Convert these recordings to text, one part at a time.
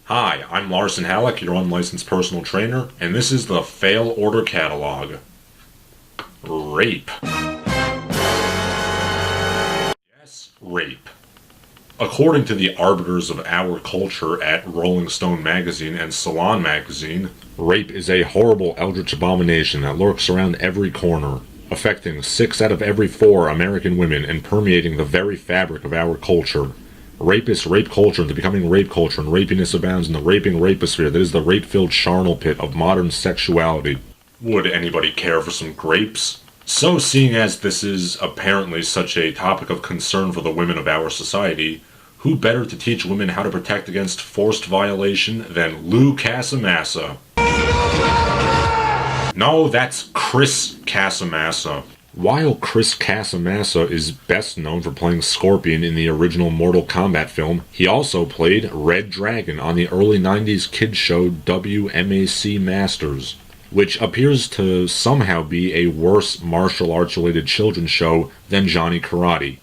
Hi, I'm Larson Halleck, your unlicensed personal trainer, and this is the Fail Order Catalog. Rape. Yes, rape. According to the arbiters of our culture at Rolling Stone magazine and Salon magazine, rape is a horrible eldritch abomination that lurks around every corner, affecting 6 out of every 4 American women and permeating the very fabric of our culture. Rapists rape culture into becoming rape culture, and rapiness abounds in the raping raposphere that is the rape-filled charnel pit of modern sexuality. Would anybody care for some grapes? So, seeing as this is apparently such a topic of concern for the women of our society, who better to teach women how to protect against forced violation than Lou Casamassa? No, that's Chris Casamassa. While Chris Casamassa is best known for playing Scorpion in the original Mortal Kombat film, he also played Red Dragon on the early 90s kids show WMAC Masters, which appears to somehow be a worse martial arts related children's show than Johnny Karate.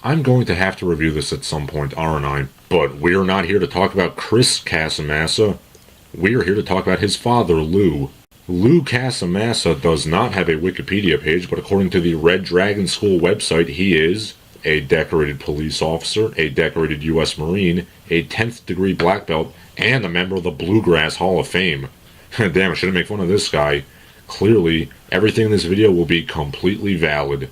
I'm going to have to review this at some point, aren't I? But we're not here to talk about Chris Casamassa. We're here to talk about his father, Lou. Lou Casamassa does not have a Wikipedia page, but according to the Red Dragon School website, he is a decorated police officer, a decorated U.S. Marine, a 10th degree black belt, and a member of the Bluegrass Hall of Fame. Damn, I shouldn't make fun of this guy. Clearly, everything in this video will be completely valid.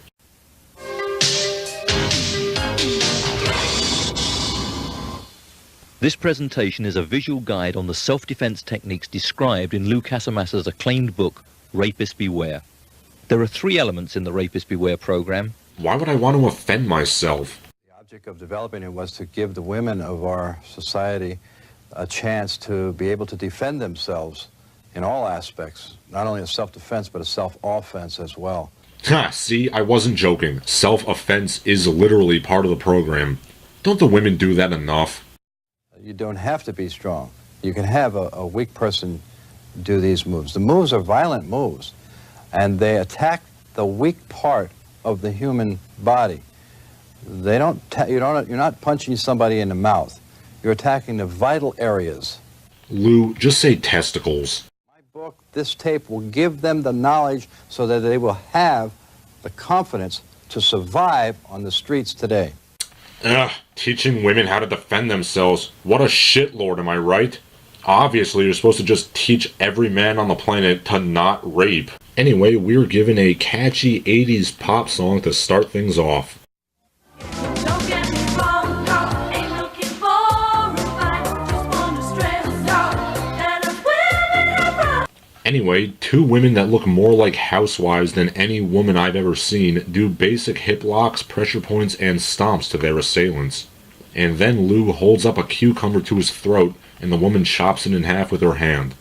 This presentation is a visual guide on the self-defense techniques described in Lou Casamassa's acclaimed book, Rapist Beware. There are 3 elements in the Rapist Beware program. Why would I want to offend myself? The object of developing it was to give the women of our society a chance to be able to defend themselves in all aspects, not only a self-defense, but a self-offense as well. Ha, see, I wasn't joking. Self-offense is literally part of the program. Don't the women do that enough? You don't have to be strong. You can have a weak person do these moves. The moves are violent moves, and they attack the weak part of the human body. You're not punching somebody in the mouth. You're attacking the vital areas. Lou, just say testicles. My book, this tape, will give them the knowledge so that they will have the confidence to survive on the streets today. Ugh, teaching women how to defend themselves. What a shitlord, am I right? Obviously, you're supposed to just teach every man on the planet to not rape. Anyway, we're given a catchy 80s pop song to start things off. Don't get me wrong, no, ain't looking for a fight. Just wanna stress out that us women have right. Anyway, 2 women that look more like housewives than any woman I've ever seen do basic hip locks, pressure points, and stomps to their assailants. And then Lou holds up a cucumber to his throat, and the woman chops it in half with her hand.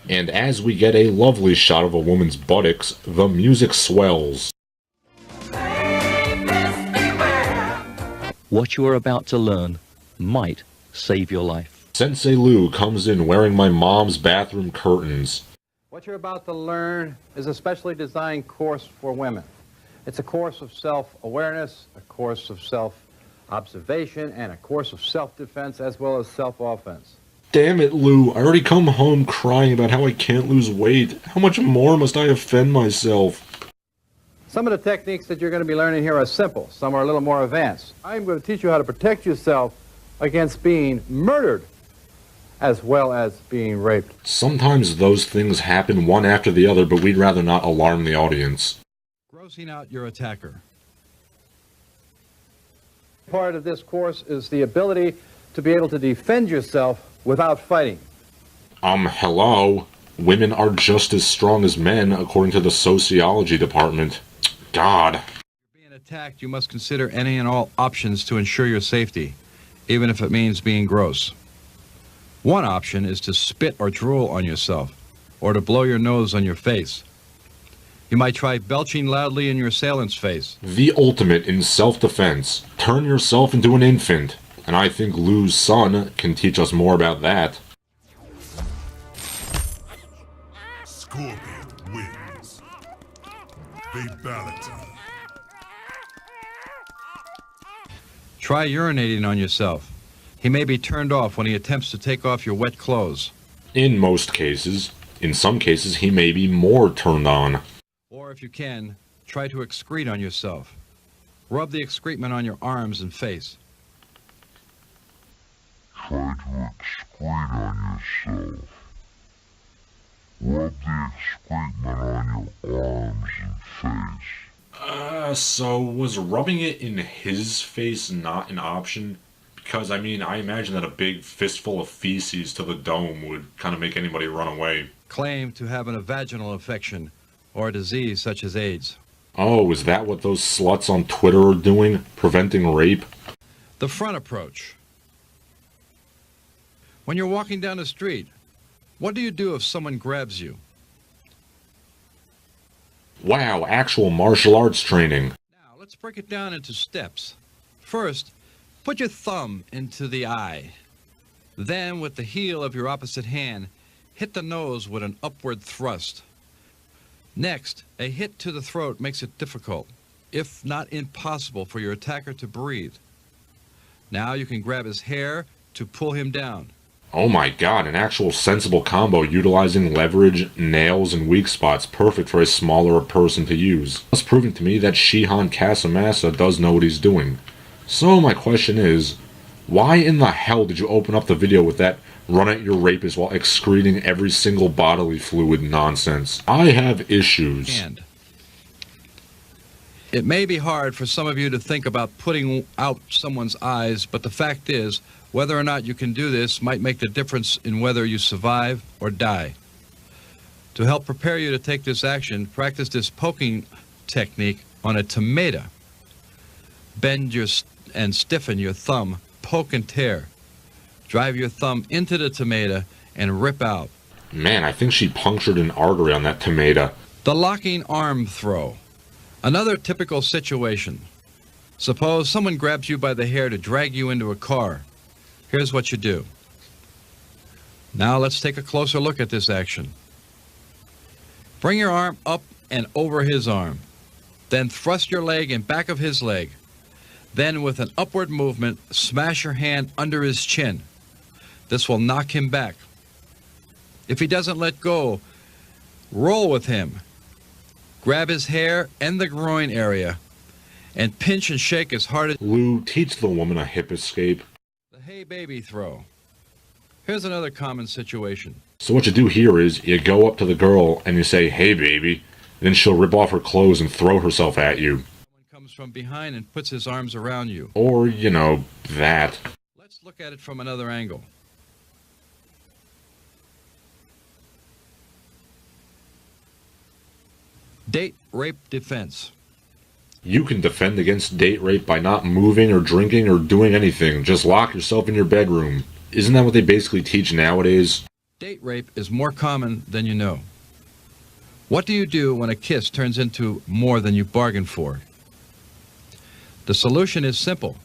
And as we get a lovely shot of a woman's buttocks, the music swells. Rapist beware. What you are about to learn might save your life. Sensei Lou comes in wearing my mom's bathroom curtains. What you're about to learn is a specially designed course for women. It's a course of self-awareness, a course of self-observation, and a course of self-defense as well as self-offense. Damn it, Lou, I already come home crying about how I can't lose weight. How much more must I offend myself? Some of the techniques that you're going to be learning here are simple. Some are a little more advanced. I'm going to teach you how to protect yourself against being murdered as well as being raped. Sometimes those things happen one after the other, but we'd rather not alarm the audience. Grossing out your attacker. Part of this course is the ability to be able to defend yourself without fighting. Hello? Women are just as strong as men, according to the sociology department. God. If you're being attacked, you must consider any and all options to ensure your safety, even if it means being gross. One option is to spit or drool on yourself, or to blow your nose on your face. You might try belching loudly in your assailant's face. The ultimate in self-defense. turn yourself into an infant. And I think Lou's son can teach us more about that. Scorpion wins. Fatality. Try urinating on yourself. He may be turned off when he attempts to take off your wet clothes. In most cases. In some cases, he may be more turned on. Or if you can, try to excrete on yourself. Rub the excrement on your arms and face. Try to excrete on yourself. Rub the excrement on your arms and face. So was rubbing it in his face not an option? Because, I mean, I imagine that a big fistful of feces to the dome would kind of make anybody run away. Claim to have a vaginal infection or a disease such as AIDS. Oh, is that what those sluts on Twitter are doing? Preventing rape? The front approach. When you're walking down the street, what do you do if someone grabs you? Wow, actual martial arts training. Now, let's break it down into steps. First, put your thumb into the eye. Then, with the heel of your opposite hand, hit the nose with an upward thrust. Next, a hit to the throat makes it difficult, if not impossible, for your attacker to breathe. Now you can grab his hair to pull him down. Oh my god, an actual sensible combo utilizing leverage, nails, and weak spots, perfect for a smaller person to use. It's proving to me that Shihan Casamassa does know what he's doing. So my question is, why in the hell did you open up the video with that run at your rapist while excreting every single bodily fluid nonsense? I have issues. And it may be hard for some of you to think about putting out someone's eyes, but the fact is, whether or not you can do this might make the difference in whether you survive or die. To help prepare you to take this action, practice this poking technique on a tomato. Bend and stiffen your thumb, poke and tear. Drive your thumb into the tomato and rip out. Man, I think she punctured an artery on that tomato. The locking arm throw. Another typical situation. Suppose someone grabs you by the hair to drag you into a car. Here's what you do. Now let's take a closer look at this action. Bring your arm up and over his arm. Then thrust your leg in back of his leg. Then with an upward movement, smash your hand under his chin. This will knock him back. If he doesn't let go, roll with him. Grab his hair and the groin area and pinch and shake as hard as... Lou, teach the woman a hip escape. The hey baby throw. Here's another common situation. So what you do here is, you go up to the girl and you say, hey baby, then she'll rip off her clothes and throw herself at you. Someone comes from behind and puts his arms around you. Or, you know, that. Let's look at it from another angle. Date rape defense. You can defend against date rape by not moving or drinking or doing anything. Just lock yourself in your bedroom. Isn't that what they basically teach nowadays? Date rape is more common than you know. What do you do when a kiss turns into more than you bargained for? The solution is simple.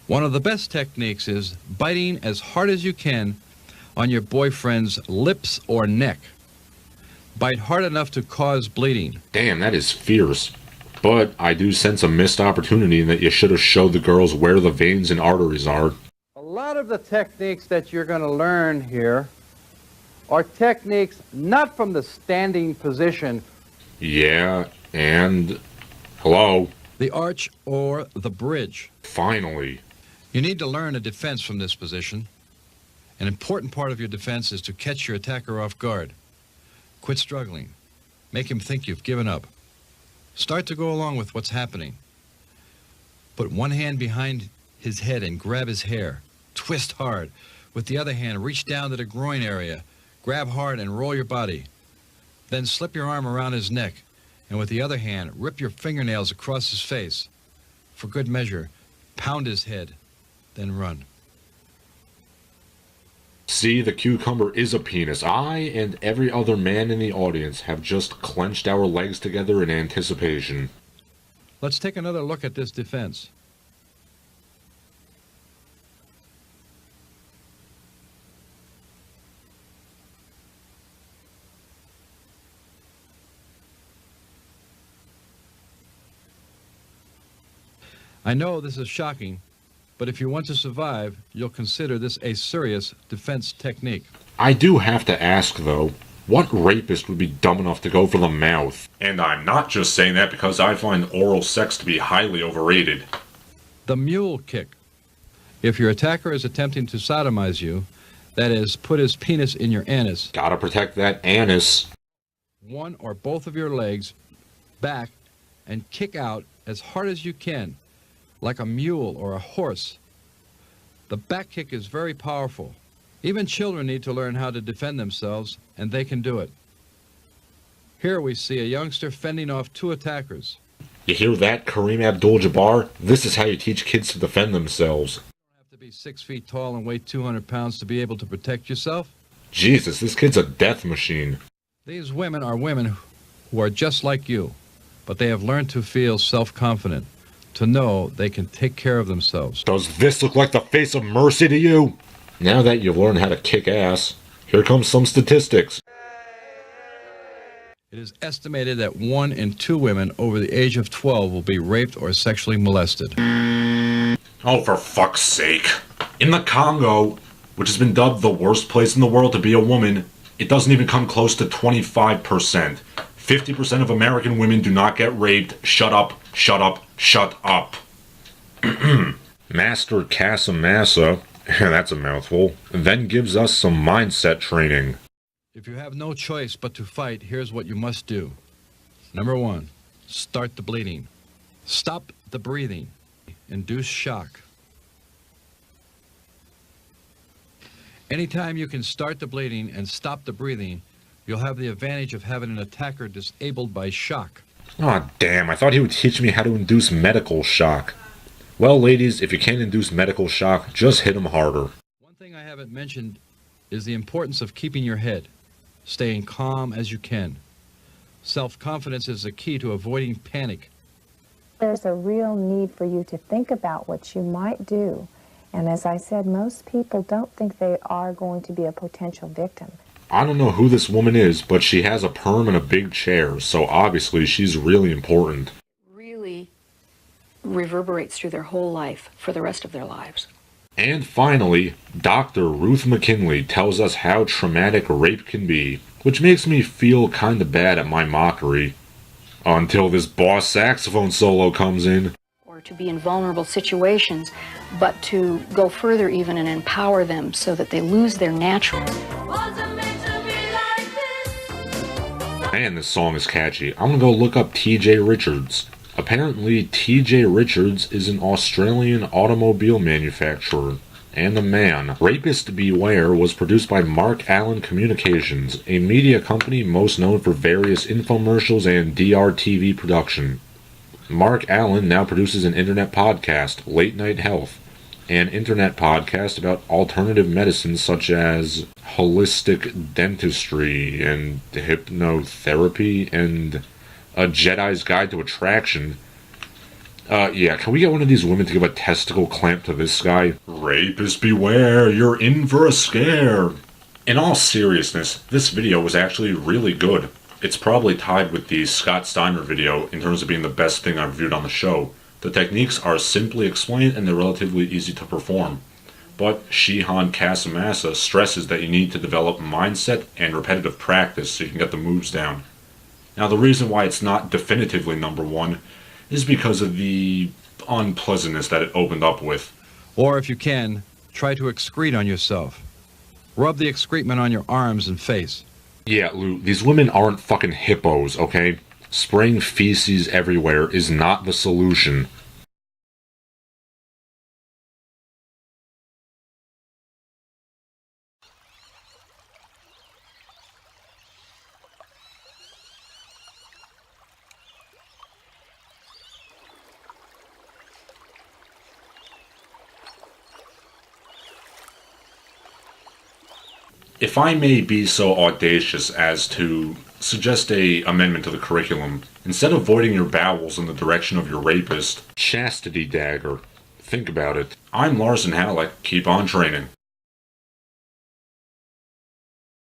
One of the best techniques is biting as hard as you can on your boyfriend's lips or neck. Bite hard enough to cause bleeding. Damn, that is fierce. But I do sense a missed opportunity in that you should have showed the girls where the veins and arteries are. A lot of the techniques that you're going to learn here are techniques not from the standing position. Yeah, and... hello? The arch or the bridge. Finally. You need to learn a defense from this position. An important part of your defense is to catch your attacker off guard. Quit struggling. Make him think you've given up. Start to go along with what's happening. Put one hand behind his head and grab his hair. Twist hard. With the other hand, reach down to the groin area. Grab hard and roll your body. Then slip your arm around his neck. And with the other hand, rip your fingernails across his face. For good measure, pound his head. Then run. See, the cucumber is a penis. I and every other man in the audience have just clenched our legs together in anticipation. Let's take another look at this defense. I know this is shocking, but if you want to survive, you'll consider this a serious defense technique. I do have to ask, though, what rapist would be dumb enough to go for the mouth? And I'm not just saying that because I find oral sex to be highly overrated. The mule kick. If your attacker is attempting to sodomize you, that is, put his penis in your anus, Gotta protect that anus. one or both of your legs back and kick out as hard as you can, like a mule or a horse. The back kick is very powerful. Even children need to learn how to defend themselves, and they can do it. Here we see a youngster fending off two attackers. You hear that, Kareem Abdul-Jabbar? This is how you teach kids to defend themselves. You don't have to be 6 feet tall and weigh 200 pounds to be able to protect yourself. Jesus, this kid's a death machine. These women are women who are just like you, but they have learned to feel self-confident, to know they can take care of themselves. Does this look like the face of mercy to you? Now that you've learned how to kick ass, here comes some statistics. It is estimated that 1 in 2 women over the age of 12 will be raped or sexually molested. Oh, for fuck's sake. In the Congo, which has been dubbed the worst place in the world to be a woman, it doesn't even come close to 25%. 50% of American women do not get raped. Shut up, shut up, shut up. Master Casamassa, that's a mouthful, then gives us some mindset training. If you have no choice but to fight, here's what you must do. Number 1, start the bleeding. Stop the breathing. Induce shock. Anytime you can start the bleeding and stop the breathing, you'll have the advantage of having an attacker disabled by shock. Aw, damn, I thought he would teach me how to induce medical shock. Well, ladies, if you can't induce medical shock, just hit him harder. One thing I haven't mentioned is the importance of keeping your head, staying calm as you can. Self-confidence is the key to avoiding panic. There's a real need for you to think about what you might do. And as I said, most people don't think they are going to be a potential victim. I don't know who this woman is, but she has a perm and a big chair, so obviously she's really important. Really reverberates through their whole life for the rest of their lives. And finally, Dr. Ruth McKinley tells us how traumatic rape can be, which makes me feel kinda bad at my mockery. Until this boss saxophone solo comes in. Or to be in vulnerable situations, but to go further even and empower them so that they lose their natural. Wasn't meant to be like this. Man, this song is catchy. I'm gonna go look up T.J. Richards. Apparently, T.J. Richards is an Australian automobile manufacturer and a man. Rapist Beware was produced by Mark Allen Communications, a media company most known for various infomercials and DRTV production. Mark Allen now produces an internet podcast, Late Night Health, an internet podcast about alternative medicines such as holistic dentistry and hypnotherapy and a Jedi's Guide to Attraction. Yeah, can we get one of these women to give a testicle clamp to this guy? Rapist beware, you're in for a scare. In all seriousness, this video was actually really good. It's probably tied with the Scott Steiner video in terms of being the best thing I've reviewed on the show. The techniques are simply explained and they're relatively easy to perform. But Shihan Casamassa stresses that you need to develop mindset and repetitive practice so you can get the moves down. Now, the reason why it's not definitively number 1 is because of the unpleasantness that it opened up with. Or if you can, try to excrete on yourself. Rub the excrement on your arms and face. Yeah, Lou, these women aren't fucking hippos, okay? Spraying feces everywhere is not the solution. If I may be so audacious as to suggest a amendment to the curriculum, instead of voiding your bowels in the direction of your rapist, chastity dagger. Think about it. I'm Larson Halleck. Keep on training.